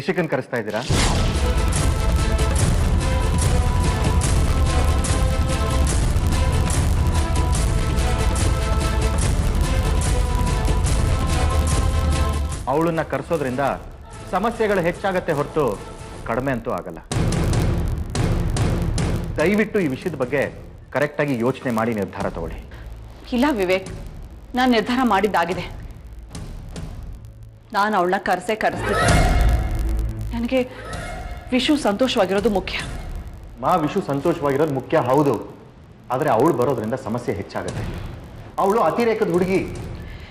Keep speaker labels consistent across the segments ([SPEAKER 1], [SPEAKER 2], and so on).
[SPEAKER 1] ರಿಷಿಕನ್ ಕರೆಸ್ತಾ ಇದ್ದೀರಾ? ಅವಳನ್ನ ಕರೆಸೋದ್ರಿಂದ ಸಮಸ್ಯೆಗಳು ಹೆಚ್ಚಾಗತ್ತೆ ಹೊರತು ಕಡಿಮೆ ಅಂತೂ ಆಗಲ್ಲ. ದಯವಿಟ್ಟು ಈ ವಿಷಯದ ಬಗ್ಗೆ ಕರೆಕ್ಟಾಗಿ ಯೋಚನೆ ಮಾಡಿ ನಿರ್ಧಾರ ತಗೊಳ್ಳಿ.
[SPEAKER 2] ಇಲ್ಲ ವಿವೇಕ್, ನಾನು ನಿರ್ಧಾರ ಮಾಡಿದ್ದಾಗಿದೆ. ನಾನು ಅವಳನ್ನ ಕರೆಸ್ತೀನಿ. ನನಗೆ ವಿಶು ಸಂತೋಷವಾಗಿರೋದು ಮುಖ್ಯ.
[SPEAKER 1] ವಿಶು ಸಂತೋಷವಾಗಿರೋದು ಮುಖ್ಯ, ಹೌದು. ಆದರೆ ಅವಳು ಬರೋದ್ರಿಂದ ಸಮಸ್ಯೆ ಹೆಚ್ಚಾಗುತ್ತೆ. ಅವಳು ಅತಿರೇಕದ ಹುಡುಗಿ.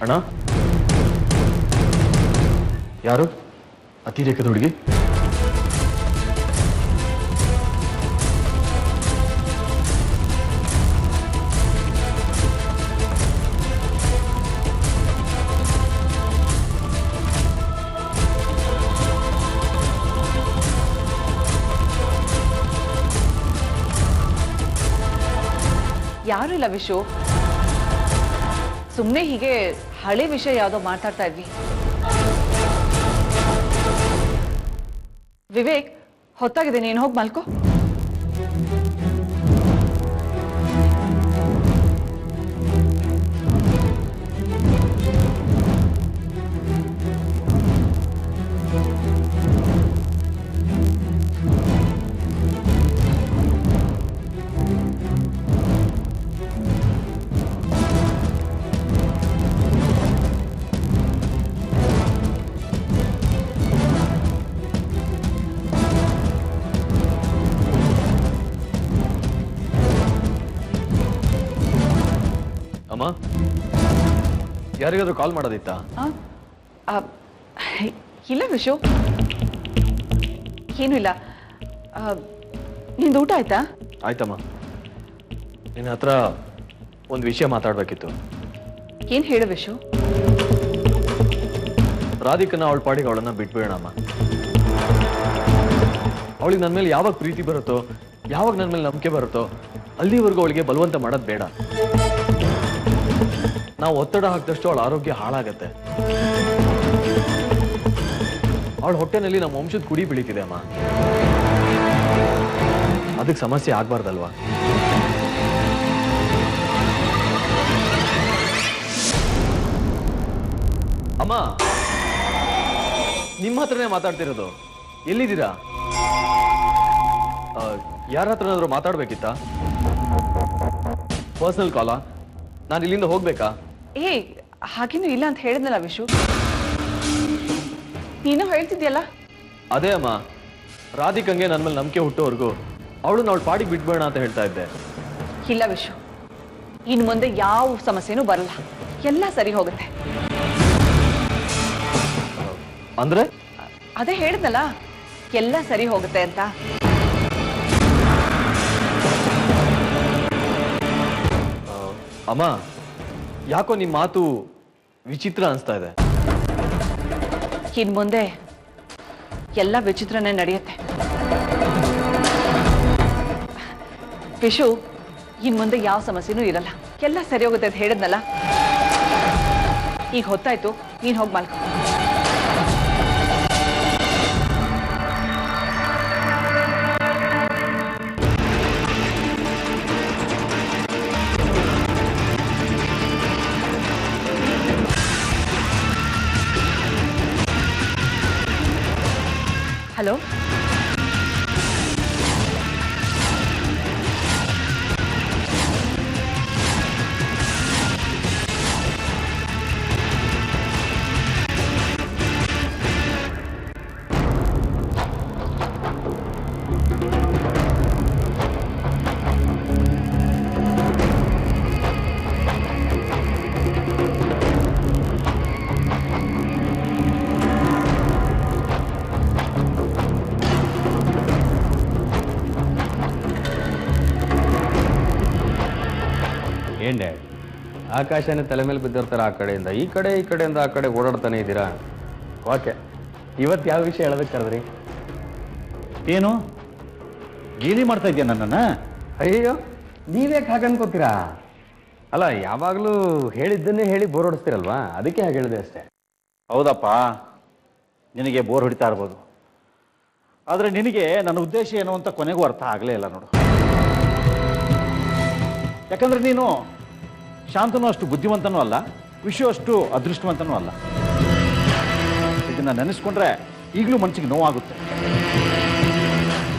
[SPEAKER 1] ಅಣ್ಣ, ಯಾರು ಅತಿರೇಕದ ಹುಡುಗಿ?
[SPEAKER 2] ಯಾರು ಇಲ್ಲ ವಿಶು, ಸುಮ್ಮನೆ ಹೀಗೆ ಹಳೆ ವಿಷಯ ಯಾವುದೋ ಮಾತಾಡ್ತಾ ಇದ್ವಿ. ವಿವೇಕ್, ಹೊತ್ತಾಗಿದೆ, ನೀನು ಹೋಗಿ ಮಲ್ಕೋ.
[SPEAKER 3] ಅಮ್ಮ, ಯಾರಿಗಾದ್ರೂ ಕಾಲ್ ಮಾಡೋದಿತ್ತಾ?
[SPEAKER 2] ಇಲ್ಲ ವಿಶು, ಏನೂ ಇಲ್ಲ. ನಿಂದು ಊಟ ಆಯ್ತಾ?
[SPEAKER 3] ಆಯ್ತಮ್ಮ. ನಿನ್ನ ಹತ್ರ ಒಂದು ವಿಷಯ ಮಾತಾಡ್ಬೇಕಿತ್ತು.
[SPEAKER 2] ಏನ್ ಹೇಳು ವಿಶು?
[SPEAKER 3] ರಾಧಿಕನ ಅವಳ ಪಾಡಿಗೆ ಅವಳನ್ನ ಬಿಟ್ಬೇಡಮ್ಮ. ಅವಳಿಗೆ ನನ್ನ ಮೇಲೆ ಯಾವಾಗ ಪ್ರೀತಿ ಬರುತ್ತೋ, ಯಾವಾಗ ನನ್ನ ಮೇಲೆ ನಂಬಿಕೆ ಬರುತ್ತೋ ಅಲ್ಲಿವರೆಗೂ ಅವಳಿಗೆ ಬಲವಂತ ಮಾಡೋದು ಬೇಡ. ನಾವು ಒತ್ತಡ ಹಾಕಿದಷ್ಟು ಅವಳ ಆರೋಗ್ಯ ಹಾಳಾಗತ್ತೆ. ಅವಳ ಹೊಟ್ಟೆನಲ್ಲಿ ನಮ್ಮ ವಂಶದ ಕುಡಿ ಬೆಳೀತಿದೆ ಅಮ್ಮ. ಅದಕ್ಕೆ ಸಮಸ್ಯೆ ಆಗ್ಬಾರ್ದಲ್ವಾ? ಅಮ್ಮ, ನಿಮ್ಮ ಹತ್ರನೇ ಮಾತಾಡ್ತಿರೋದು. ಎಲ್ಲಿದ್ದೀರಾ? ಯಾರ ಹತ್ರನಾದ್ರೂ ಮಾತಾಡ್ಬೇಕಿತ್ತ? ಪರ್ಸನಲ್ ಕಾಲಾ? ನಾನು ಇಲ್ಲಿಂದ ಹೋಗ್ಬೇಕಾ?
[SPEAKER 2] ಹಾಗೇನು ಇಲ್ಲ ಅಂತ ಹೇಳಿದ್ನಲ್ಲ ವಿಶು, ನೀನು ಹೇಳ್ತಿದ್ಯಲ್ಲ.
[SPEAKER 3] ಅದೇ ಅಮ್ಮ, ರಾಧಿಕಂಗೆ ನನ್ನ ಮೇಲೆ ನಂಬಿಕೆ ಹುಟ್ಟೋವರೆಗೂ ಅವಳನ್ನ ಅವಳ ಪಾಡಿಗೆ ಬಿಟ್ಬೇಡ ಅಂತ ಹೇಳ್ತಾ ಇದ್ದೆ.
[SPEAKER 2] ಇಲ್ಲ ವಿಶು, ಇನ್ನು ಮುಂದೆ ಯಾವ ಸಮಸ್ಯೆನೂ ಬರಲ್ಲ, ಎಲ್ಲ ಸರಿ ಹೋಗುತ್ತೆ.
[SPEAKER 3] ಅಂದ್ರೆ?
[SPEAKER 2] ಅದೇ ಹೇಳಿದ್ನಲ್ಲ, ಎಲ್ಲ ಸರಿ ಹೋಗುತ್ತೆ ಅಂತ.
[SPEAKER 3] ಅಮ್ಮ, ಯಾಕೋ ನಿಮ್ಮ ಮಾತು ವಿಚಿತ್ರ ಅನಿಸ್ತಾ ಇದೆ.
[SPEAKER 2] ಇನ್ ಮುಂದೆ ಎಲ್ಲ ವಿಚಿತ್ರನೇ ನಡೆಯುತ್ತೆ ವಿಶು. ಇನ್ ಮುಂದೆ ಯಾವ ಸಮಸ್ಯೆನೂ ಇರಲ್ಲ, ಎಲ್ಲ ಸರಿ ಹೋಗುತ್ತೆ ಅಂತ ಹೇಳಿದ್ನಲ್ಲ. ಈಗ ಹೊತ್ತಾಯ್ತು, ನೀನ್ ಹೋಗಿ ಮಲ್ಕೊ. ಹಲೋ,
[SPEAKER 4] ಏನ್ ಡ್ಯಾಡ್, ಆಕಾಶನೇ ತಲೆ ಮೇಲೆ ಬಿದ್ದಿರ್ತಾರೆ, ಆ ಕಡೆಯಿಂದ ಈ ಕಡೆ, ಈ ಕಡೆಯಿಂದ ಆ ಕಡೆ ಓಡಾಡ್ತಾನೆ ಇದ್ದೀರಾ. ಓಕೆ, ಇವತ್ತು ಯಾವ ವಿಷಯ ಹೇಳೋದಕ್ಕೆ ಕರೆದ್ರಿ?
[SPEAKER 1] ಏನು ಗೇಲಿ ಮಾಡ್ತಾ ಇದೆಯಾ ನನ್ನನ್ನು?
[SPEAKER 4] ಅಯ್ಯೋ, ನೀವ್ಯಾಕೆ ಹಾಗೆ ಅನ್ಕೋತೀರಾ? ಅಲ್ಲ, ಯಾವಾಗಲೂ ಹೇಳಿದ್ದನ್ನೇ ಹೇಳಿ ಬೋರ್ ಹೊಡಿಸ್ತೀರಲ್ವಾ, ಅದಕ್ಕೆ ಹಾಗೆ ಹೇಳಿದೆ ಅಷ್ಟೇ.
[SPEAKER 1] ಹೌದಪ್ಪ, ನಿನಗೆ ಬೋರ್ ಹೊಡಿತಾ ಇರ್ಬೋದು,
[SPEAKER 5] ಆದರೆ ನಿನಗೆ ನನ್ನ ಉದ್ದೇಶ ಏನು ಅಂತ ಕೊನೆಗೂ ಅರ್ಥ ಆಗಲೇ ಇಲ್ಲ ನೋಡು. ಯಾಕಂದ್ರೆ ನೀನು ಶಾಂತನೂ ಅಷ್ಟು ಬುದ್ಧಿವಂತನೂ ಅಲ್ಲ, ವಿಷಯ ಅಷ್ಟು ಅದೃಷ್ಟವಂತನೂ ಅಲ್ಲ. ಇದನ್ನ ನೆನೆಸ್ಕೊಂಡ್ರೆ ಈಗಲೂ ಮನಸ್ಸಿಗೆ ನೋವಾಗುತ್ತೆ.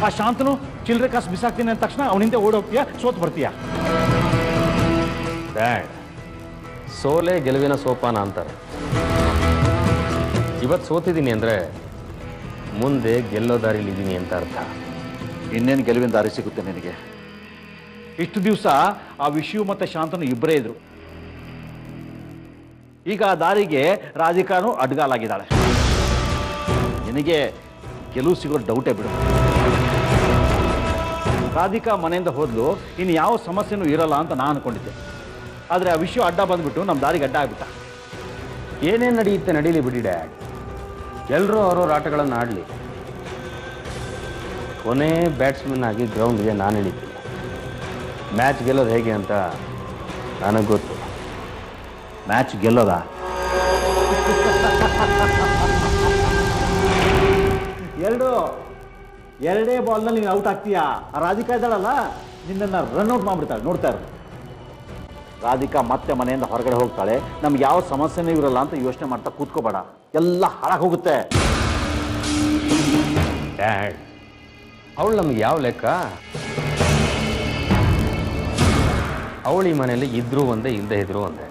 [SPEAKER 5] ಆ ಶಾಂತನು ಚಿಲ್ಲರೆ ಕಾಸು ಬಿಸಾಕ್ತೀನಿ ಅಂದ ತಕ್ಷಣ ಅವನಿಂದ ಓಡೋಗ್ತೀಯಾ, ಸೋತು ಬರ್ತೀಯಾ?
[SPEAKER 4] ಡ್ಯಾಡ್, ಸೋಲೆ ಗೆಲುವಿನ ಸೋಪಾನ ಅಂತಾರೆ. ಇವತ್ತು ಸೋತಿದ್ದೀನಿ ಅಂದರೆ ಮುಂದೆ ಗೆಲ್ಲೋ ದಾರಿಲಿ ಇದ್ದೀನಿ ಅಂತ ಅರ್ಥ.
[SPEAKER 5] ಇನ್ನೇನು ಗೆಲುವಿನ ದಾರಿ ಸಿಗುತ್ತೆ ನಿನಗೆ? ಇಷ್ಟು ದಿವಸ ಆ ವಿಷಯ ಮತ್ತೆ ಶಾಂತನು ಇಬ್ಬರೇ ಇದ್ರು. ಈಗ ಆ ದಾರಿಗೆ ರಾಧಿಕಾನು ಅಡ್ಗಾಲಾಗಿದ್ದಾಳೆ. ನಿನಗೆ ಗೆಲುವು ಸಿಗೋ ಡೌಟೇ ಬಿಡು. ರಾಧಿಕಾ ಮನೆಯಿಂದ ಹೋದ್ಲು, ಇನ್ನು ಯಾವ ಸಮಸ್ಯೆನೂ ಇರಲ್ಲ ಅಂತ ನಾನು ಅನ್ಕೊಂಡಿದ್ದೆ. ಆದರೆ ಆ ವಿಷಯ ಅಡ್ಡ ಬಂದ್ಬಿಟ್ಟು ನಮ್ಮ ದಾರಿಗೆ ಅಡ್ಡ ಆಗ್ಬಿಟ್ಟ.
[SPEAKER 4] ಏನೇನು ನಡೆಯುತ್ತೆ ನಡೀಲಿ ಬಿಡಿ ಡ್ಯಾಡ್, ಎಲ್ಲರೂ ಅವ್ರವ್ರ ಆಟಗಳನ್ನು ಆಡಲಿ. ಕೊನೆ ಬ್ಯಾಟ್ಸ್ಮನ್ ಆಗಿ ಗ್ರೌಂಡ್ಗೆ ನಾನು ಇಳಿತೀನಿ. ಮ್ಯಾಚ್ ಗೆಲ್ಲೋದು ಹೇಗೆ ಅಂತ ನನಗೆ ಗೊತ್ತು.
[SPEAKER 5] ಮ್ಯಾಚ್ ಗೆಲ್ಲೋದಾ? ಎರಡೇ ಬಾಲ್ನಲ್ಲಿ ನೀನು ಔಟ್ ಆಗ್ತೀಯಾ. ಆ ರಾಧಿಕಾ ಇದ್ದಾಳಲ್ಲ, ನಿನ್ನನ್ನು ರನ್ಔಟ್ ಮಾಡಿಬಿಡ್ತಾಳೆ. ನೋಡ್ತಾ ಇರು, ರಾಧಿಕಾ ಮತ್ತೆ ಮನೆಯಿಂದ ಹೊರಗಡೆ ಹೋಗ್ತಾಳೆ. ನಮ್ಗೆ ಯಾವ ಸಮಸ್ಯೆನೂ ಇರಲ್ಲ ಅಂತ ಯೋಚನೆ ಮಾಡ್ತಾ ಕೂತ್ಕೋಬೇಡ, ಎಲ್ಲ ಹಾಳಾಗಿ ಹೋಗುತ್ತೆ.
[SPEAKER 4] ಡ್ಯಾಡ್, ಅವಳು ನಮ್ಗೆ ಯಾವ ಲೆಕ್ಕ? ಅವಳು ಈ ಮನೇಲಿ ಇದ್ರೂ ಒಂದೇ, ಇಲ್ಲದೆ ಇದ್ರು ಒಂದೇ.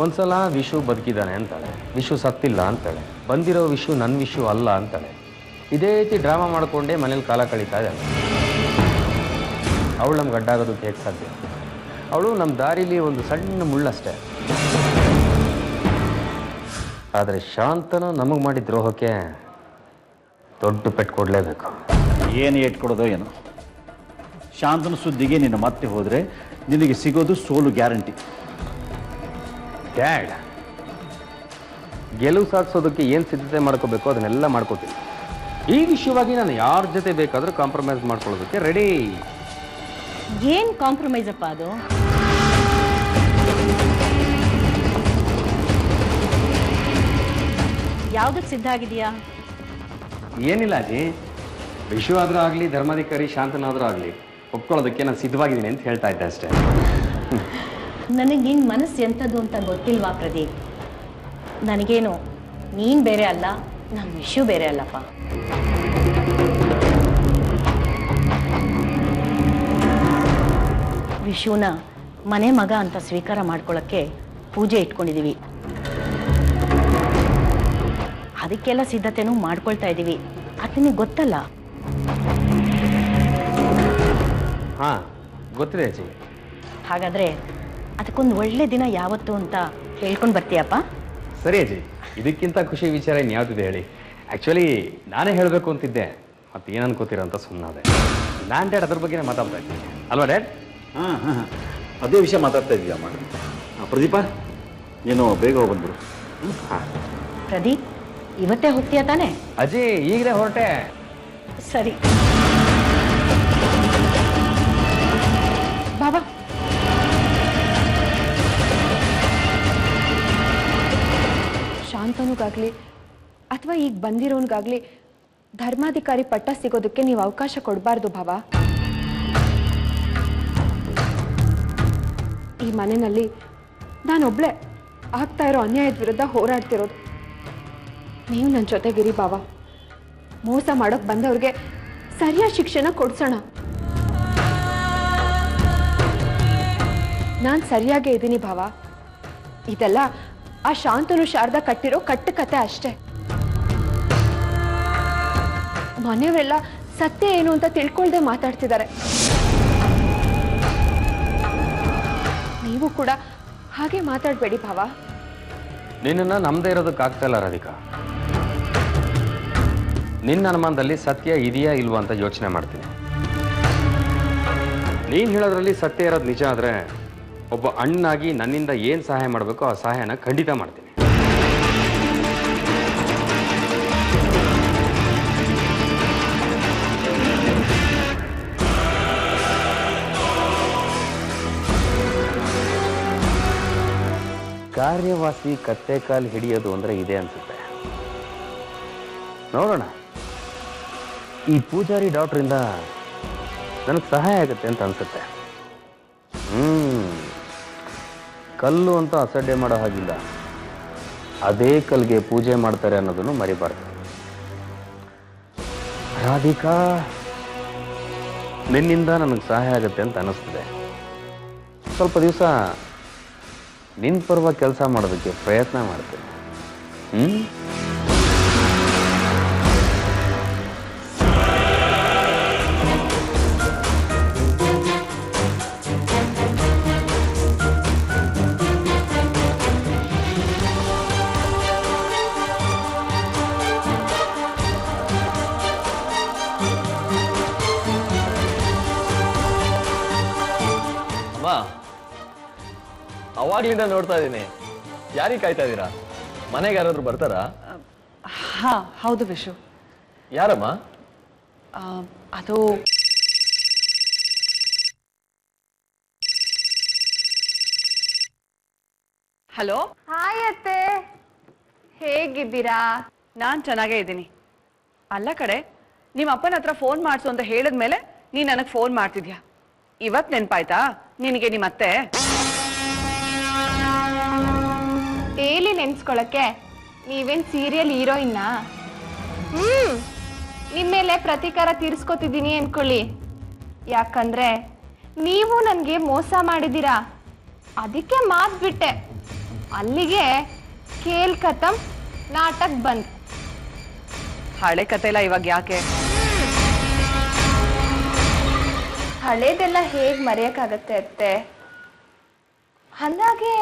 [SPEAKER 4] ಒಂದ್ಸಲ ವಿಷು ಬದುಕಿದ್ದಾನೆ ಅಂತಾಳೆ, ವಿಷು ಸತ್ತಿಲ್ಲ ಅಂತಾಳೆ, ಬಂದಿರೋ ವಿಷು ನನ್ನ ವಿಷು ಅಲ್ಲ ಅಂತಾಳೆ. ಇದೇ ರೀತಿ ಡ್ರಾಮಾ ಮಾಡಿಕೊಂಡೇ ಮನೇಲಿ ಕಾಲ ಕಳೀತಾ ಇದ್ದಾಳೆ. ಅವಳು ನಮ್ಗೆ ಅಡ್ಡಾಗೋದಕ್ಕೆ ಹೇಗೆ ಸಾಧ್ಯ? ಅವಳು ನಮ್ಮ ದಾರಿಲಿ ಒಂದು ಸಣ್ಣ ಮುಳ್ಳಷ್ಟೇ. ಆದರೆ ಶಾಂತನು ನಮಗೆ ಮಾಡಿದ ದ್ರೋಹಕ್ಕೆ ದೊಡ್ಡ ಪೆಟ್ಟು ಕೊಡಲೇಬೇಕು.
[SPEAKER 5] ಏನು ಏಟ್ಕೊಡೋದೋ ಏನೋ. ಶಾಂತನ ಸುದ್ದಿಗೆ ನೀನು ಮತ್ತೆ ಹೋದರೆ ನಿನಗೆ ಸಿಗೋದು ಸೋಲು ಗ್ಯಾರಂಟಿ.
[SPEAKER 4] ಡ್ಯಾಡ್, ಗೆಲುವು ಸಾಧಿಸೋದಕ್ಕೆ ಏನು ಸಿದ್ಧತೆ ಮಾಡ್ಕೋಬೇಕು ಅದನ್ನೆಲ್ಲ ಮಾಡ್ಕೋತೀನಿ. ಈ ವಿಷಯವಾಗಿ ನಾನು ಯಾರ ಜೊತೆ ಬೇಕಾದರೂ ಕಾಂಪ್ರಮೈಸ್ ಮಾಡ್ಕೊಳ್ಳೋದಕ್ಕೆ ರೆಡಿ.
[SPEAKER 6] ಏನ್ ಕಾಂಪ್ರಮೈಸ್ ಅಪ್ಪ ಅದು? ಯಾವ್ದಕ್ಕೆ ಸಿದ್ಧ ಆಗಿದೆಯಾ?
[SPEAKER 4] ಏನಿಲ್ಲ ಅಜ್ಜಿ, ವಿಷು ಆದರೂ ಆಗಲಿ, ಧರ್ಮಾಧಿಕಾರಿ ಶಾಂತನಾದರೂ ಆಗಲಿ, ಒಪ್ಕೊಳ್ಳೋದಕ್ಕೆ ನಾನು ಸಿದ್ಧವಾಗಿದ್ದೀನಿ ಅಂತ ಹೇಳ್ತಾ ಇದ್ದೆ ಅಷ್ಟೇ.
[SPEAKER 6] ನನಗೆ ನಿನ್ನ ಮನಸ್ಸು ಎಂಥದ್ದು ಅಂತ ಗೊತ್ತಿಲ್ವಾ ಪ್ರದೀಪ್? ನನಗೇನು ನೀನು ಬೇರೆ ಅಲ್ಲ, ನಮ್ಮ ವಿಷು ಬೇರೆ ಅಲ್ಲಪ್ಪ. ವಿಷುನ ಮನೆ ಮಗ ಅಂತ ಸ್ವೀಕಾರ ಮಾಡ್ಕೊಳ್ಳೋಕ್ಕೆ ಪೂಜೆ ಇಟ್ಕೊಂಡಿದ್ದೀವಿ. ಅದಕ್ಕೆಲ್ಲ ಸಿದ್ಧತೆನೂ ಮಾಡ್ಕೊಳ್ತಾ ಇದ್ದೀವಿ. ಅದು ನಿಮಗೆ ಗೊತ್ತಲ್ಲ?
[SPEAKER 4] ಹಾಂ, ಗೊತ್ತಿದೆ ಅಜ್ಜಿ.
[SPEAKER 6] ಹಾಗಾದರೆ ಅದಕ್ಕೊಂದು ಒಳ್ಳೆ ದಿನ ಯಾವತ್ತು ಅಂತ ಹೇಳ್ಕೊಂಡು ಬರ್ತೀಯಪ್ಪ?
[SPEAKER 4] ಸರಿ ಅಜ್ಜಿ, ಇದಕ್ಕಿಂತ ಖುಷಿ ವಿಚಾರ ಇನ್ಯಾವುದಿದೆ ಹೇಳಿ. ಆ್ಯಕ್ಚುಲಿ ನಾನೇ ಹೇಳಬೇಕು ಅಂತಿದ್ದೆ, ಮತ್ತೆ ಏನು ಅನ್ಕೋತೀರ ಅಂತ ಸುಮ್ಮನಾದೆ. ನಾನು ಡ್ಯಾಡ್ ಅದ್ರ ಬಗ್ಗೆನೇ ಮಾತಾಡ್ತಾ ಇದ್ದೀನಿ ಅಲ್ವಾ ಡ್ಯಾಡ್?
[SPEAKER 5] ಹಾಂ, ಅದೇ ವಿಷಯ ಮಾತಾಡ್ತಾ ಇದೀಯಮ್ಮ. ಪ್ರದೀಪ, ನೀನು ಬೇಗ ಹೋಗಿ ಬಂದ್ಬಿಡು.
[SPEAKER 4] ಹಾಂ
[SPEAKER 6] ಪ್ರದೀಪ್, ಇವತ್ತೇ ಹೋಗ್ತೀಯಾ ತಾನೆ?
[SPEAKER 4] ಅಜ್ಜಿ, ಈಗಲೇ ಹೊರಟೆ.
[SPEAKER 6] ಸರಿ
[SPEAKER 2] ಬಾಬಾ, ಶಾಂತನಿಗಾಗ್ಲಿ ಅಥವಾ ಈಗ ಬಂದಿರೋನ್ಗಾಗ್ಲಿ ಧರ್ಮಾಧಿಕಾರಿ ಪಟ್ಟ ಸಿಗೋದಕ್ಕೆ ನೀವು ಅವಕಾಶ ಕೊಡಬಾರ್ದು ಭಾವ. ಈ ಮನೆಯಲ್ಲಿ ನಾನೊಬ್ಳೆ ಆಗ್ತಾ ಇರೋ ಅನ್ಯಾಯದ ವಿರುದ್ಧ ಹೋರಾಡ್ತಿರೋದು. ನೀವು ನನ್ನ ಜೊತೆಗಿರಿ ಭಾವ. ಮೋಸ ಮಾಡೋಕೆ ಬಂದವ್ರಿಗೆ ಸರಿಯಾದ ಶಿಕ್ಷೆನ ಕೊಡ್ಸೋಣ. ನಾನು ಸರಿಯಾಗೇ ಇದ್ದೀನಿ ಭಾವ. ಇದೆಲ್ಲ ಆ ಶಾಂತನು ಶಾರದಾ ಕಟ್ಟಿರೋ ಕಟ್ಟುಕತೆ ಅಷ್ಟೇ. ಮನೆಯವರೆಲ್ಲ ಸತ್ಯ ಏನು ಅಂತ ತಿಳ್ಕೊಳ್ದೆ ಮಾತಾಡ್ತಿದ್ದಾರೆ. ನೀವು ಕೂಡ ಹಾಗೆ ಮಾತಾಡಬೇಡಿ ಭಾವ.
[SPEAKER 4] ನಿನ್ನನ್ನು ನಮ್ಮದೇ ಇರೋದಕ್ಕಾಗ್ತಾ ಇಲ್ಲ ರಾಧಿಕಾ. ನಿನ್ನ ಅನುಮಾನದಲ್ಲಿ ಸತ್ಯ ಇದೆಯಾ ಇಲ್ವಾ ಅಂತ ಯೋಚನೆ ಮಾಡ್ತೀನಿ. ನೀನು ಹೇಳೋದ್ರಲ್ಲಿ ಸತ್ಯ ಇರೋದು ನಿಜ ಆದರೆ ಒಬ್ಬ ಅಣ್ಣನಾಗಿ ನನ್ನಿಂದ ಏನು ಸಹಾಯ ಮಾಡಬೇಕೋ ಆ ಸಹಾಯನ ಖಂಡಿತ ಮಾಡ್ತೀನಿ. ಕಾರ್ಯವಾಸಿ ಕತ್ತೆ ಕಾಲು ಹಿಡಿಯೋದು ಅಂದರೆ ಇದೆ ಅನ್ಸುತ್ತೆ. ನೋಡೋಣ ಈ ಪೂಜಾರಿ ಡಾಕ್ಟ್ರಿಂದ ನನಗೆ ಸಹಾಯ ಆಗುತ್ತೆ ಅಂತ ಅನ್ಸುತ್ತೆ. ಕಲ್ಲು ಅಂತ ಅಸಡ್ಡೆ ಮಾಡೋ ಹಾಗಿಲ್ಲ, ಅದೇ ಕಲ್ಗೆ ಪೂಜೆ ಮಾಡ್ತಾರೆ ಅನ್ನೋದನ್ನು ಮರಿಬಾರ್ದು. ರಾಧಿಕಾ, ನಿನ್ನಿಂದ ನನಗೆ ಸಹಾಯ ಆಗುತ್ತೆ ಅಂತ ಅನ್ನಿಸ್ತದೆ. ಸ್ವಲ್ಪ ದಿವಸ ನಿನ್ನ ಪರವಾಗಿ ಕೆಲಸ ಮಾಡೋದಕ್ಕೆ ಪ್ರಯತ್ನ ಮಾಡ್ತೇನೆ.
[SPEAKER 3] ಅವಾಗ್ಲಿಂದ ನೋಡ್ತಾ ಇದ್ದೀನಿ. ಯಾರಿಗೆ ಕಾಯ್ತಾ ಇದ್ದೀರಾ? ಮನೆಗೆ ಯಾರಾದ್ರೂ ಬರ್ತಾರಾ?
[SPEAKER 7] ಹಾ ಹೌದು ವಿಶು.
[SPEAKER 3] ಯಾರಮ್ಮ?
[SPEAKER 7] ಅದು ಹಲೋ.
[SPEAKER 2] ಹಾಯ್ ಅತ್ತೆ, ಹೇಗಿದ್ದೀರಾ?
[SPEAKER 7] ನಾನ್ ಚೆನ್ನಾಗೇ ಇದ್ದೀನಿ. ಅಲ್ಲ ಕಡೆ, ನಿಮ್ಮ ಅಪ್ಪನ ಹತ್ರ ಫೋನ್ ಮಾಡಿಸು ಅಂತ ಹೇಳಿದ್ಮೇಲೆ ನೀನ್ ನನಗೆ ಫೋನ್ ಮಾಡ್ತಿದ್ಯಾ. ಇವತ್ ನೆನ್ಪಾಯ್ತಾ ನಿನಗೆ ನಿಮ್ಮ ಅತ್ತೆ?
[SPEAKER 2] ಡೈಲಿ ನೆನ್ಸ್ಕೊಳಕ್ಕೆ ನೀವೇನ್ ಸೀರಿಯಲ್ ಹೀರೋಯಿನ್ನ? ನಿಮ್ಮೇಲೆ ಪ್ರತೀಕಾರ ತೀರ್ಸ್ಕೊತಿದ್ದೀನಿ ಅನ್ಕೊಳ್ಳಿ. ಯಾಕಂದ್ರೆ ನೀವು ನನಗೆ ಮೋಸ ಮಾಡಿದ್ದೀರಾ, ಅದಕ್ಕೆ ಮಾತ್ ಬಿಟ್ಟೆ. ಅಲ್ಲಿಗೆ ಖೇಲ್ ಖತಮ್, ನಾಟಕ್ ಬಂದ್.
[SPEAKER 7] ಹಳೆ ಕತೆ ಎಲ್ಲ ಇವಾಗ ಯಾಕೆ?
[SPEAKER 2] ಹಳೇದೆಲ್ಲ ಹೇಗ್ ಮರೆಯಕ್ಕಾಗತ್ತೆ ಅತ್ತೆ? ಹಾಗೆ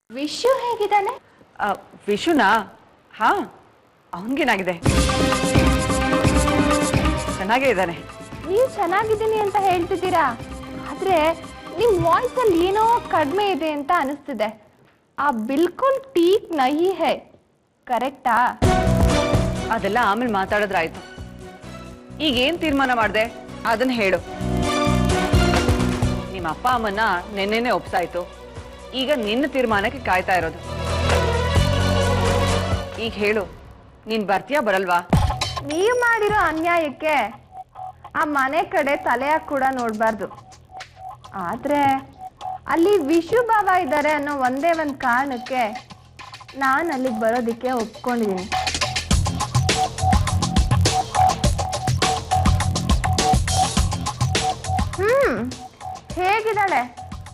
[SPEAKER 2] ವಿಶು ಹೇಗಿದ್ದಾನೆ?
[SPEAKER 7] ವಿಶುನಾ? ಹಾ, ಅವನ್ಗೇನಾಗಿದೆ? ಚೆನ್ನಾಗೇ ಇದ್ದಾನೆ.
[SPEAKER 2] ನೀವು ಚೆನ್ನಾಗಿದ್ದೀನಿ ಅಂತ ಹೇಳ್ತಿದ್ದೀರಾ, ಆದ್ರೆ ನಿಮ್ ವಾಯ್ಸ್ ಅಲ್ಲಿ ಏನೋ ಕಡಿಮೆ ಇದೆ ಅಂತ ಅನಿಸ್ತಿದೆ. ಆ ಬಿಲ್ಕುಲ್ ಟೀಕ್ ನಹಿ ಹೈ, ಕರೆಕ್ಟಾ?
[SPEAKER 7] ಅದೆಲ್ಲ ಆಮೇಲೆ ಮಾತಾಡಿದ್ರಾಯ್ತು. ಈಗ ಏನ್ ತೀರ್ಮಾನ ಮಾಡ್ದೆ ಅದನ್ನ ಹೇಳು. ನಿಮ್ಮ ಅಪ್ಪ ಅಮ್ಮನ್ನ ನೆನ್ನೆನೆ ಒಪ್ಸಾಯ್ತು, ಈಗ ನಿನ್ನ ತೀರ್ಮಾನಕ್ಕೆ ಕಾಯ್ತಾ ಇರೋದು. ಈಗ ಹೇಳು, ನೀನ್ ಬರ್ತೀಯಾ ಬರಲ್ವಾ?
[SPEAKER 2] ನೀವು ಮಾಡಿರೋ ಅನ್ಯಾಯಕ್ಕೆ ಆ ಮನೆ ಕಡೆ ತಲೆಯಾಗ ಕೂಡ ನೋಡ್ಬಾರ್ದು. ಆದ್ರೆ ಅಲ್ಲಿ ವಿಶು ಬಾಬಾ ಇದ್ದಾರೆ ಅನ್ನೋ ಒಂದೇ ಒಂದು ಕಾರಣಕ್ಕೆ ನಾನು ಅಲ್ಲಿಗೆ ಬರೋದಕ್ಕೆ ಒಪ್ಕೊಂಡಿದ್ದೀನಿ. ಹೇಗಿದ್ದಾಳೆ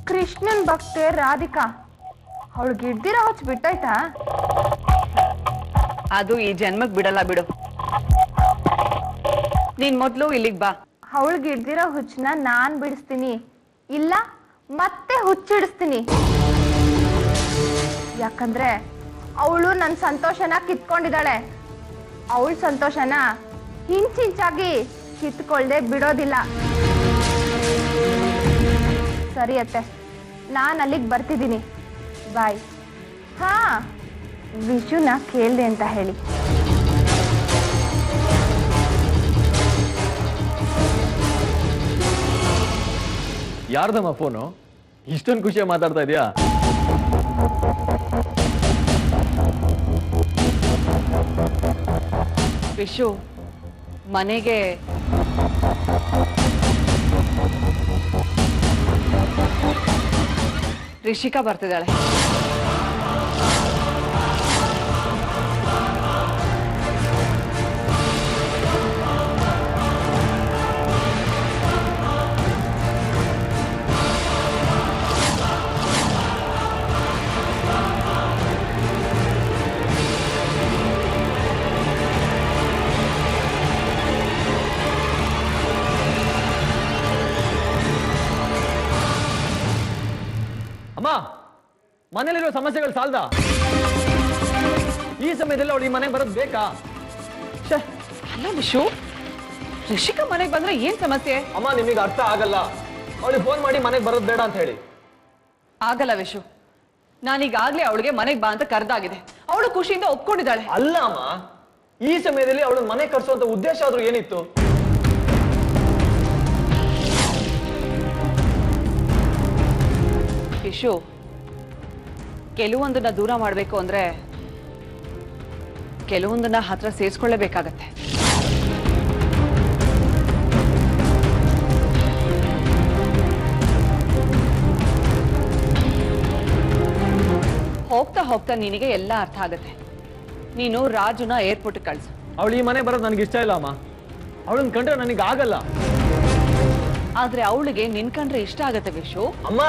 [SPEAKER 2] ಕೃಷ್ಣನ್ ಭಕ್ತೆ ರಾಧಿಕಾ? ಅವಳಿಗೆ ಹಿಡ್ದಿರೋ ಹೊಚ್ಚ ಬಿಟ್ಟೋಯ್ತಾ?
[SPEAKER 7] ಅದು ಈ ಜನ್ಮಕ್ ಬಿಡಲ್ಲ ಬಿಡು. ನೀನ್ ಮೊದ್ಲು ಇಲ್ಲಿಗ್ ಬಾ.
[SPEAKER 2] ಅವಳಿಗೆ ಹಿಡ್ದಿರೋ ಹುಚ್ಚನ್ನ ನಾನ್ ಬಿಡಿಸ್ತೀನಿ, ಇಲ್ಲ ಮತ್ತೆ ಹುಚ್ಚಿಡಿಸ್ತೀನಿ. ಯಾಕಂದ್ರೆ ಅವಳು ನನ್ನ ಸಂತೋಷನ ಕಿತ್ಕೊಂಡಿದ್ದಾಳೆ. ಅವಳ ಸಂತೋಷನ ಹಿಂಚಿಂಚಾಗಿ ಕಿತ್ಕೊಳ್ದೆ ಬಿಡೋದಿಲ್ಲ. ಸರಿ ಅತ್ತೆ, ನಾನು ಅಲ್ಲಿಗೆ ಬರ್ತಿದ್ದೀನಿ. ಬಾಯ್. ಹಾ, ವಿಶುನ ಕೇಳ್ದೆ ಅಂತ ಹೇಳಿ.
[SPEAKER 3] ಯಾರ್ದಮ್ಮ ಫೋನು? ಇಷ್ಟೊಂದು ಖುಷಿಯಾಗಿ ಮಾತಾಡ್ತಾ ಇದೆಯಾ?
[SPEAKER 7] ವಿಶು ಮನೆಗೆ ರಿಷಿಕಾ ಬರ್ತಿದ್ದಾಳೆ.
[SPEAKER 3] ಅಮ್ಮ, ಮನೇಲಿರೋ ಸಮಸ್ಯೆಗಳು ಸಾಲ್ದ? ಈ ಸಮಯದಲ್ಲಿ ಅವಳು ಈ ಮನೆಗೆ ಬರೋದು ಬೇಕಾ?
[SPEAKER 7] ಅಲ್ಲ ವಿಶು, ರಿಷಿಕಾ ಮನೆಗೆ ಬಂದ್ರೆ ಏನ್ ಸಮಸ್ಯೆ?
[SPEAKER 3] ಅಮ್ಮ, ನಿಮಗೆ ಅರ್ಥ ಆಗಲ್ಲ. ಅವಳಿಗೆ ಫೋನ್ ಮಾಡಿ ಮನೆಗೆ ಬರೋದು ಬೇಡ ಅಂತ ಹೇಳಿ.
[SPEAKER 7] ಆಗಲ್ಲ ವಿಶು, ನಾನೀಗಾಗ್ಲೇ ಅವಳಿಗೆ ಮನೆಗೆ ಬಾ ಅಂತ ಕರೆದಾಗಿದೆ. ಅವಳು ಖುಷಿಯಿಂದ ಒಪ್ಕೊಂಡಿದ್ದಾಳೆ.
[SPEAKER 3] ಅಲ್ಲ ಅಮ್ಮ, ಈ ಸಮಯದಲ್ಲಿ ಅವಳು ಮನೆ ಕರ್ಸುವಂತ ಉದ್ದೇಶ ಆದ್ರೂ ಏನಿತ್ತು?
[SPEAKER 7] ವಿಶು, ಕೆಲವೊಂದನ್ನ ದೂರ ಮಾಡಬೇಕು ಅಂದ್ರೆ ಕೆಲವೊಂದನ್ನ ಹತ್ರ ಸೇರಿಸ್ಕೊಳ್ಳೇಬೇಕಾಗತ್ತೆ. ಹೋಗ್ತಾ ನಿನಗೆ ಎಲ್ಲ ಅರ್ಥ ಆಗುತ್ತೆ. ನೀನು ರಾಜುನ ಏರ್ಪೋರ್ಟ್ ಕಳ್ಸು.
[SPEAKER 3] ಅವಳು ಈ ಮನೆ ಬರೋದು ನನಗೆ ಇಷ್ಟ ಇಲ್ಲ ಅಮ್ಮ. ಅವಳನ್ನ ಕಂಡ್ರೆ ನನಗೆ ಆಗಲ್ಲ.
[SPEAKER 7] ಆದ್ರೆ ಅವಳಿಗೆ ನಿನ್ ಕಂಡ್ರೆ ಇಷ್ಟ ಆಗತ್ತೆ ವಿಶು.
[SPEAKER 3] ಅಮ್ಮ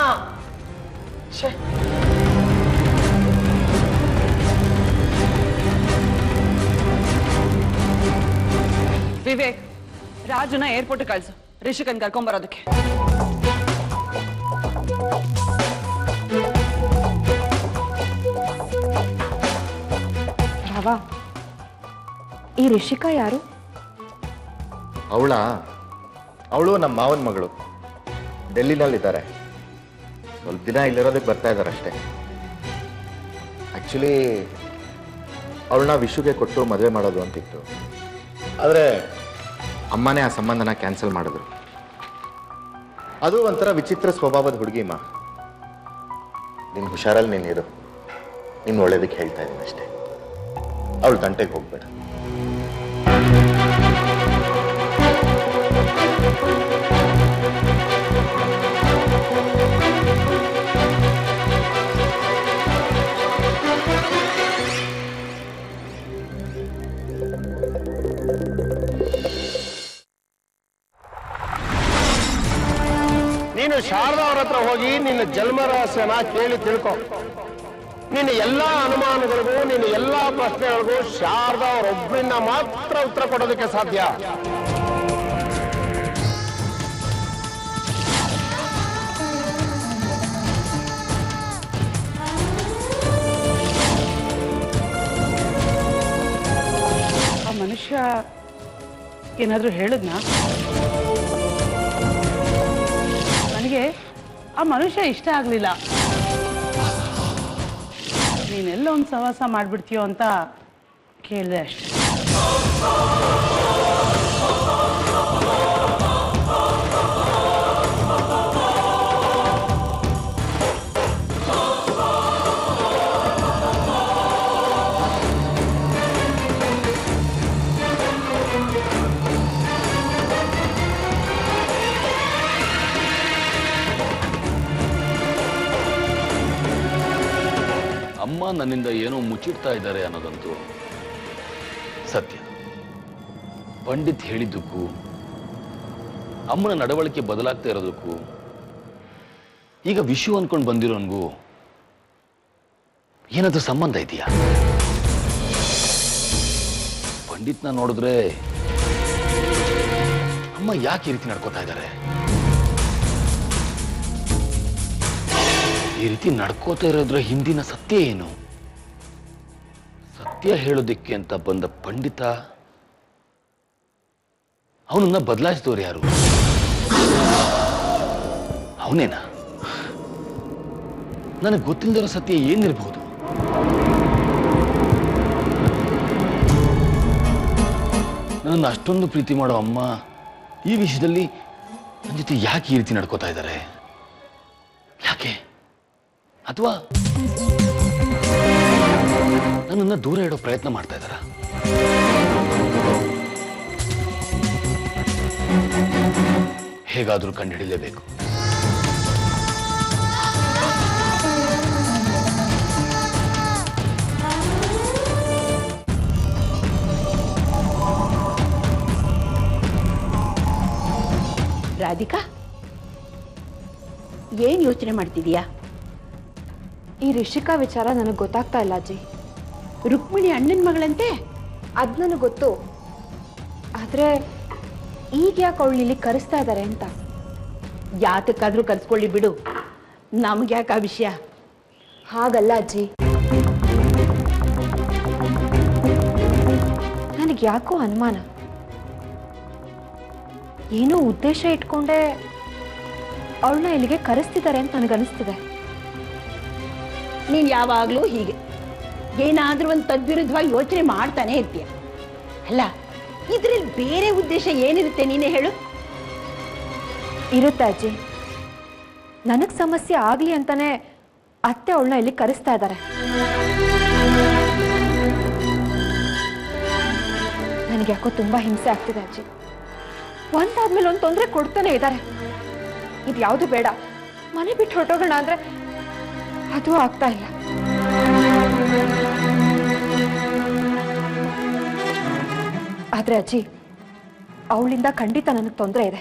[SPEAKER 7] ವಿವೇಕ್, ರಾಜುನ ಏರ್ಪೋರ್ಟ್ ಕಳ್ಸು, ರಿಷಿಕನ್ ಕರ್ಕೊಂಬರೋದಕ್ಕೆ.
[SPEAKER 2] ಭಾವ, ಈ ರಿಷಿಕಾ ಯಾರು?
[SPEAKER 1] ಅವಳು ನಮ್ಮ ಮಾವನ ಮಗಳು. ಡೆಲ್ಲಿನಲ್ಲಿದ್ದಾರೆ. ಸ್ವಲ್ಪ ದಿನ ಇಲ್ಲಿರೋದಕ್ಕೆ ಬರ್ತಾ ಇದ್ದಾರೆ ಅಷ್ಟೇ. ಆಕ್ಚುಲಿ ಅವಳನ್ನ ವಿಶುಗೆ ಕೊಟ್ಟು ಮದುವೆ ಮಾಡೋದು ಅಂತಿತ್ತು. ಆದರೆ ಅಮ್ಮನೇ ಆ ಸಂಬಂಧನ ಕ್ಯಾನ್ಸಲ್ ಮಾಡಿದ್ರು. ಅದು ಒಂಥರ ವಿಚಿತ್ರ ಸ್ವಭಾವದ ಹುಡುಗಿಮ್ಮ. ನಿನ್ನ ಹುಷಾರಲ್ಲಿ ನೀನಿರು. ನಿನ್ನ ಒಳ್ಳೇದಕ್ಕೆ ಹೇಳ್ತಾ ಇದ್ದೀನಿ ಅಷ್ಟೇ. ಅವಳು ತಂಟೆಗೆ ಹೋಗ್ಬೇಡ.
[SPEAKER 8] ನೀನು ಶಾರದಾ ಅವ್ರ ಹತ್ರ ಹೋಗಿ ನಿನ್ನ ಜನ್ಮ ರಹಸ್ಯನ ಕೇಳಿ ತಿಳ್ಕೊ. ನಿನ್ನ ಎಲ್ಲಾ ಅನುಮಾನಗಳಿಗೂ ನಿನ್ನ ಎಲ್ಲಾ ಪ್ರಶ್ನೆಗಳಿಗೂ ಶಾರದಾ ಅವರೊಬ್ಬರಿಂದ ಮಾತ್ರ ಉತ್ತರ ಕೊಡೋದಕ್ಕೆ ಸಾಧ್ಯ.
[SPEAKER 7] ಆ ಮನುಷ್ಯ ಏನಾದ್ರೂ ಹೇಳಿದ್ನಾ? ನನಗೆ ಆ ಮನುಷ್ಯ ಇಷ್ಟ ಆಗ್ಲಿಲ್ಲ. ನೀನೆಲ್ಲ ಒಂದು ಸಹವಾಸ ಮಾಡ್ಬಿಡ್ತೀಯೋ ಅಂತ ಕೇಳಿದೆ ಅಷ್ಟೆ.
[SPEAKER 9] ಅಮ್ಮ ನನ್ನಿಂದ ಏನೋ ಮುಚ್ಚಿಡ್ತಾ ಇದ್ದಾರೆ ಅನ್ನೋದಂತೂ ಸತ್ಯ. ಪಂಡಿತ್ ಹೇಳಿದ್ದಕ್ಕೂ ಅಮ್ಮನ ನಡವಳಿಕೆ ಬದಲಾಗ್ತಾ ಇರೋದಕ್ಕೂ ಈಗ ವಿಷು ಅನ್ಕೊಂಡು ಬಂದಿರೋನ್ಗೂ ಏನಾದ್ರೂ ಸಂಬಂಧ ಇದೆಯಾ? ಪಂಡಿತ್ನ ನೋಡಿದ್ರೆ ಅಮ್ಮ ಯಾಕೆ ಈ ರೀತಿ ನಡ್ಕೋತಾ ಇದ್ದಾರೆ? ಈ ರೀತಿ ನಡ್ಕೋತಾ ಇರೋದ್ರ ಹಿಂದಿನ ಸತ್ಯ ಏನು? ಸತ್ಯ ಹೇಳೋದಿಕ್ಕೆ ಅಂತ ಬಂದ ಪಂಡಿತ ಅವನನ್ನ ಬದಲಾಯಿಸಿದವರು ಯಾರು? ಅವನೇನಾ? ನನಗೆ ಗೊತ್ತಿಲ್ಲದಿರೋ ಸತ್ಯ ಏನಿರಬಹುದು? ನನ್ನ ಅಷ್ಟೊಂದು ಪ್ರೀತಿ ಮಾಡೋ ಅಮ್ಮ ಈ ವಿಷಯದಲ್ಲಿ ನನ್ನ ಜೊತೆ ಯಾಕೆ ಈ ರೀತಿ ನಡ್ಕೋತಾ ಇದ್ದಾರೆ? ಯಾಕೆ? ಅಥವಾ ನನ್ನನ್ನು ದೂರ ಇಡೋ ಪ್ರಯತ್ನ ಮಾಡ್ತಾ ಇದ್ದಾರಾ? ಹೇಗಾದ್ರೂ ಕಂಡುಹಿಡಿಯಲೇಬೇಕು.
[SPEAKER 6] ರಾಧಿಕಾ, ಏನ್ ಯೋಚನೆ ಮಾಡ್ತಿದೀಯಾ?
[SPEAKER 2] ಈ ರಿಷಿಕಾ ವಿಚಾರ ನನಗೆ ಗೊತ್ತಾಗ್ತಾ ಇಲ್ಲ ಅಜ್ಜಿ.
[SPEAKER 6] ರುಕ್ಮಿಣಿ ಅಣ್ಣನ ಮಗಳಂತೆ?
[SPEAKER 2] ಅದು ನನಗೆ ಗೊತ್ತು. ಆದರೆ ಈಗ ಯಾಕೆ ಅವಳು ಇಲ್ಲಿ ಕರೆಸ್ತಾ ಇದ್ದಾರೆ ಅಂತ.
[SPEAKER 6] ಯಾತಕ್ಕಾದ್ರೂ ಕರ್ಸ್ಕೊಳ್ಳಿ ಬಿಡು, ನಮ್ಗೆ ಯಾಕೆ ಆ ವಿಷಯ?
[SPEAKER 2] ಹಾಗಲ್ಲ ಅಜ್ಜಿ, ನನಗೆ ಯಾಕೋ ಅನುಮಾನ. ಏನೋ ಉದ್ದೇಶ ಇಟ್ಕೊಂಡೆ ಅವಳನ್ನ ಇಲ್ಲಿಗೆ ಕರೆಸ್ತಿದ್ದಾರೆ ಅಂತ ನನಗನ್ನಿಸ್ತಿದೆ.
[SPEAKER 6] ನೀನ್ ಯಾವಾಗ್ಲೂ ಹೀಗೆ ಏನಾದ್ರೂ ಒಂದು ತದ್ವಿರುದ್ಧವಾಗಿ ಯೋಚನೆ ಮಾಡ್ತಾನೆ ಇರ್ತೀಯ. ಅಲ್ಲ, ಇದ್ರಲ್ಲಿ ಬೇರೆ ಉದ್ದೇಶ ಏನಿರುತ್ತೆ ನೀನೇ ಹೇಳು?
[SPEAKER 2] ಇರುತ್ತೆ ಅಜ್ಜಿ. ನನಗೆ ಸಮಸ್ಯೆ ಆಗ್ಲಿ ಅಂತಾನೆ ಅತ್ತೆ ಅವಳನ್ನ ಇಲ್ಲಿ ಕರೆಸ್ತಾ ಇದ್ದಾರೆ. ನನಗೆ ಯಾಕೋ ತುಂಬಾ ಹಿಂಸೆ ಆಗ್ತಿದೆ ಅಜ್ಜಿ. ಒಂದಾದ್ಮೇಲೆ ಒಂದು ತೊಂದರೆ ಕೊಡ್ತಾನೆ ಇದ್ದಾರೆ. ಇದು ಯಾವುದು ಬೇಡ, ಮನೆ ಬಿಟ್ಟು ಹೊರಟೋಗೋಣ ಅಂದ್ರೆ ಅದು ಆಗ್ತಾ ಇಲ್ಲ. ಆದ್ರೆ ಅಜ್ಜಿ, ಅವಳಿಂದ ಖಂಡಿತ ನನಗೆ ತೊಂದರೆ ಇದೆ.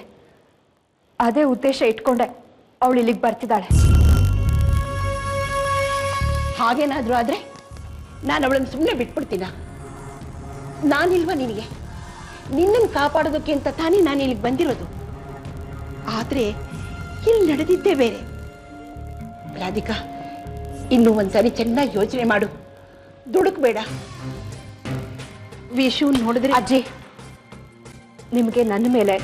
[SPEAKER 2] ಅದೇ ಉದ್ದೇಶ ಇಟ್ಕೊಂಡೆ ಅವಳು ಇಲ್ಲಿಗೆ ಬರ್ತಿದ್ದಾಳೆ.
[SPEAKER 6] ಹಾಗೇನಾದ್ರೂ ಆದ್ರೆ ನಾನು ಅವಳನ್ನು ಸುಮ್ಮನೆ ಬಿಟ್ಬಿಡ್ತೀನ? ನಾನಿಲ್ವಾ ನಿನಗೆ? ನಿನ್ನನ್ನು ಕಾಪಾಡೋದಕ್ಕೆ ಅಂತ ತಾನೇ ನಾನು ಇಲ್ಲಿಗೆ ಬಂದಿರೋದು. ಆದ್ರೆ ಇಲ್ಲಿ ನಡೆದಿದ್ದೇ ಬೇರೆ. ರಾಧಿಕಾ, ಇನ್ನೂ ಒಂದ್ಸರಿ ಚೆನ್ನಾಗಿ ಯೋಚನೆ ಮಾಡು, ದುಡುಕ್ಬೇಡ. ವಿಷು ನೋಡಿದ್ರೆ
[SPEAKER 2] ಅಜ್ಜಿ, ನಿಮಗೆ ನನ್ನ ಮೇಲೆ,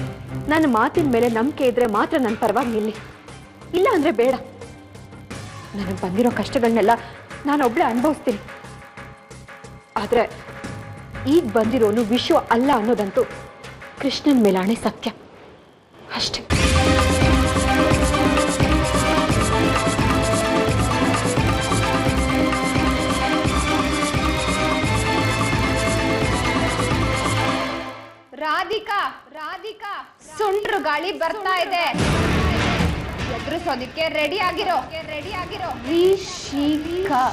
[SPEAKER 2] ನನ್ನ ಮಾತಿನ ಮೇಲೆ ನಂಬಿಕೆ ಇದ್ರೆ ಮಾತ್ರ ನನ್ನ ಪರವಾಗಿ ನಿಲ್ಲಿ, ಇಲ್ಲ ಅಂದ್ರೆ ಬೇಡ. ನನಗೆ ಬಂದಿರೋ ಕಷ್ಟಗಳನ್ನೆಲ್ಲ ನಾನೊಬ್ಳೆ ಅನುಭವಿಸ್ತೀನಿ. ಆದ್ರೆ ಈಗ ಬಂದಿರೋನು ವಿಷು ಅಲ್ಲ ಅನ್ನೋದಂತೂ ಕೃಷ್ಣನ್ ಮೇಲಾಣೆ ಸತ್ಯ ಅಷ್ಟೇ.
[SPEAKER 10] ರಾಧಿಕಾ, ರಾಧಿಕಾ, ಸುಂಟ್ರು ಗಾಳಿ ಬರ್ತಾ ಇದೆ, ಎದುರಿಸೋದಿಕ್ಕೆ ರೆಡಿ ಆಗಿರೋ. Rishika,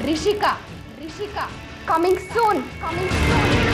[SPEAKER 10] Rishika, Rishika, coming soon, coming soon.